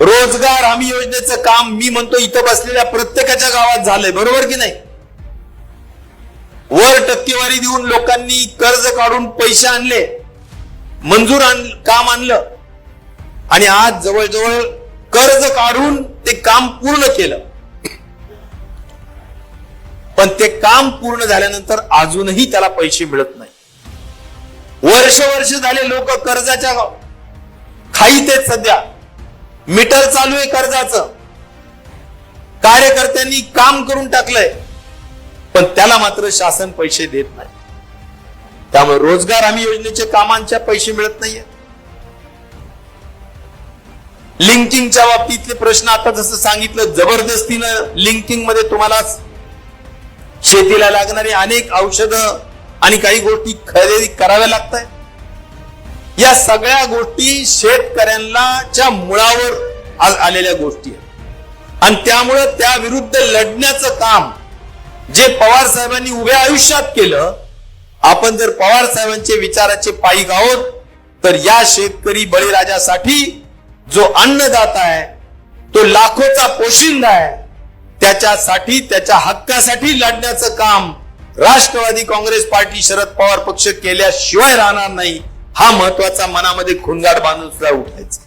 रोजगार हमी योजनेचं काम मी म्हणतो इथं बसलेल्या प्रत्येकाच्या गावात झालंय, बरोबर की नाही? वर टक्केवारी देऊन लोकांनी कर्ज काढून पैसे आणले, मंजूर काम आणलं आणि आज जवळजवळ कर्ज काढून ते काम पूर्ण केलं. पण ते काम पूर्ण झाल्यानंतर अजूनही त्याला पैसे मिळत नाही. वर्ष झाले लोक कर्जाच्या खाईत आहेत. सध्या मीटर चालू आहे कर्जाचं. कार्यकर्त्यांनी काम करून टाकलंय पण त्याला मात्र शासन पैसे देत नाही. त्यामुळे रोजगार हमी योजनेच्या कामांच्या पैसे मिळत नाहीये. लिंकिंगच्या बाबतीतले प्रश्न आता जसं सांगितलं, जबरदस्तीनं लिंकिंग मध्ये तुम्हाला शेतीला लागणारी अनेक औषधं आणि काही गोष्टी खरेदी कराव्या लागतात. या सगळ्या गोष्टी शेतकऱ्यांच्या मुळावर आलेल्या गोष्टी आहेत आणि त्यामुळे त्या विरुद्ध लढण्याचं काम जे पवार साहेबांनी उभ्या आयुष्यात केलं. आपण जर पवार साहेबांचे विचाराचे पायीक आहोत तर या शेतकरी बळीराजासाठी जो अन्नदाता आहे, तो लाखोचा पोशिंदा आहे, त्याच्यासाठी त्याच्या हक्कासाठी लढण्याचं काम राष्ट्रवादी काँग्रेस पार्टी शरद पवार पक्ष केल्याशिवाय राहणार नाही. हा महत्वाचा मनामध्ये खुणगाड बांधून सुद्धा उठायचा.